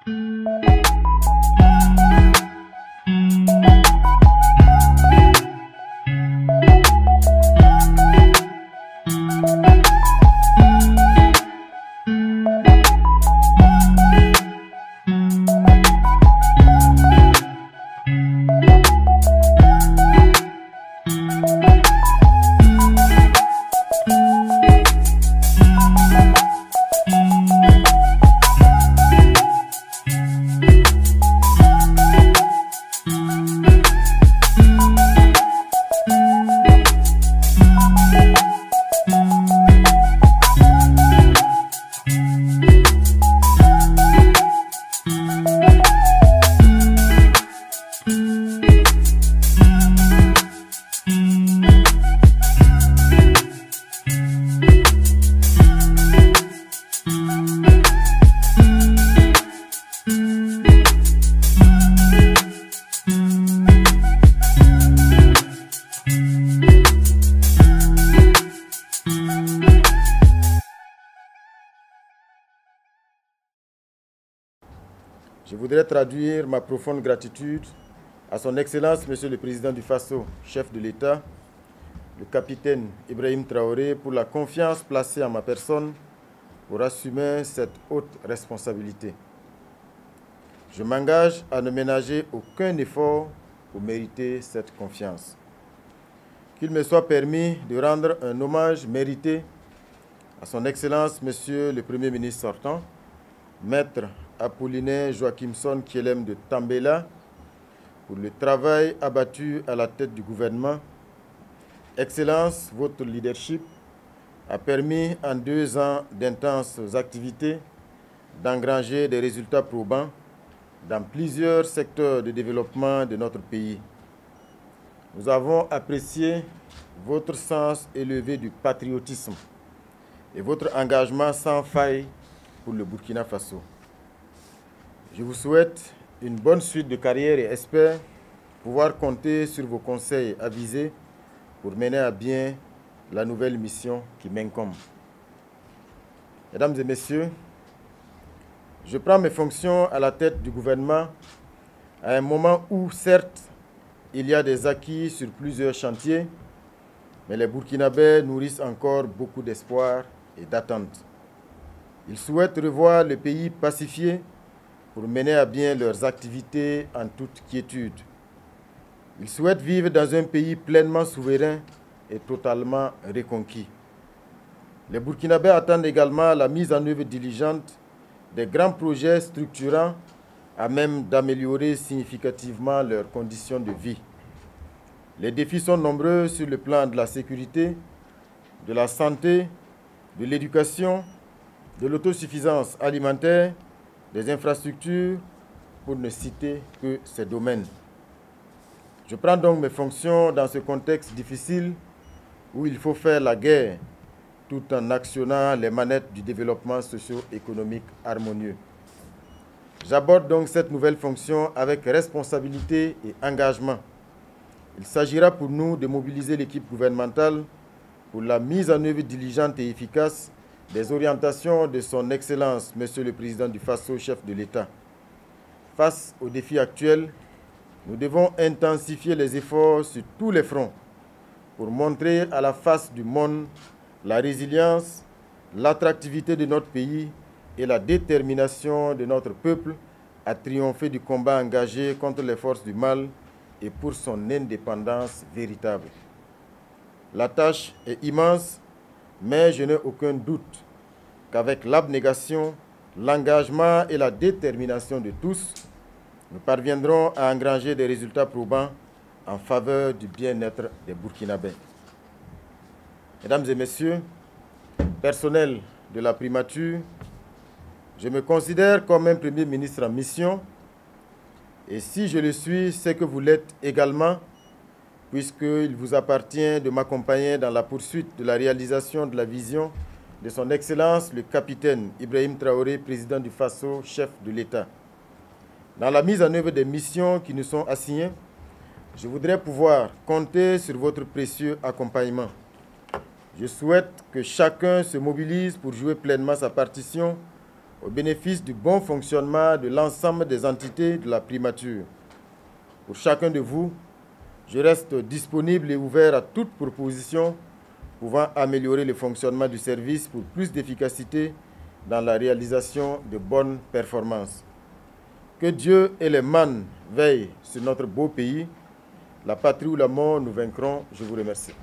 Je voudrais traduire ma profonde gratitude à son Excellence, Monsieur le Président du Faso, chef de l'État, le capitaine Ibrahim Traoré, pour la confiance placée en ma personne pour assumer cette haute responsabilité. Je m'engage à ne ménager aucun effort pour mériter cette confiance. Qu'il me soit permis de rendre un hommage mérité à son Excellence, Monsieur le Premier ministre sortant, Maître Apollinaire Joachimson Kielem de Tambela, pour le travail abattu à la tête du gouvernement. Excellence, votre leadership a permis en 2 ans d'intenses activités d'engranger des résultats probants dans plusieurs secteurs de développement de notre pays. Nous avons apprécié votre sens élevé du patriotisme et votre engagement sans faille pour le Burkina Faso. Je vous souhaite une bonne suite de carrière et espère pouvoir compter sur vos conseils avisés pour mener à bien la nouvelle mission qui m'incombe. Mesdames et messieurs, je prends mes fonctions à la tête du gouvernement à un moment où, certes, il y a des acquis sur plusieurs chantiers, mais les Burkinabés nourrissent encore beaucoup d'espoir et d'attente. Ils souhaitent revoir le pays pacifié pour mener à bien leurs activités en toute quiétude. Ils souhaitent vivre dans un pays pleinement souverain et totalement reconquis. Les Burkinabés attendent également la mise en œuvre diligente des grands projets structurants à même d'améliorer significativement leurs conditions de vie. Les défis sont nombreux sur le plan de la sécurité, de la santé, de l'éducation, de l'autosuffisance alimentaire, des infrastructures, pour ne citer que ces domaines. Je prends donc mes fonctions dans ce contexte difficile où il faut faire la guerre tout en actionnant les manettes du développement socio-économique harmonieux. J'aborde donc cette nouvelle fonction avec responsabilité et engagement. Il s'agira pour nous de mobiliser l'équipe gouvernementale pour la mise en œuvre diligente et efficace des orientations de son Excellence, Monsieur le Président du Faso, chef de l'État. Face aux défis actuels, nous devons intensifier les efforts sur tous les fronts pour montrer à la face du monde la résilience, l'attractivité de notre pays et la détermination de notre peuple à triompher du combat engagé contre les forces du mal et pour son indépendance véritable. La tâche est immense, mais je n'ai aucun doute qu'avec l'abnégation, l'engagement et la détermination de tous, nous parviendrons à engranger des résultats probants en faveur du bien-être des Burkinabés. Mesdames et messieurs, personnel de la primature, je me considère comme un Premier ministre en mission, et si je le suis, c'est que vous l'êtes également, puisqu'il vous appartient de m'accompagner dans la poursuite de la réalisation de la vision de son Excellence le capitaine Ibrahim Traoré, président du Faso, chef de l'État. Dans la mise en œuvre des missions qui nous sont assignées, je voudrais pouvoir compter sur votre précieux accompagnement. Je souhaite que chacun se mobilise pour jouer pleinement sa partition au bénéfice du bon fonctionnement de l'ensemble des entités de la primature. Pour chacun de vous, je reste disponible et ouvert à toute proposition pouvant améliorer le fonctionnement du service pour plus d'efficacité dans la réalisation de bonnes performances. Que Dieu et les mannes veillent sur notre beau pays. La patrie ou la mort, nous vaincrons. Je vous remercie.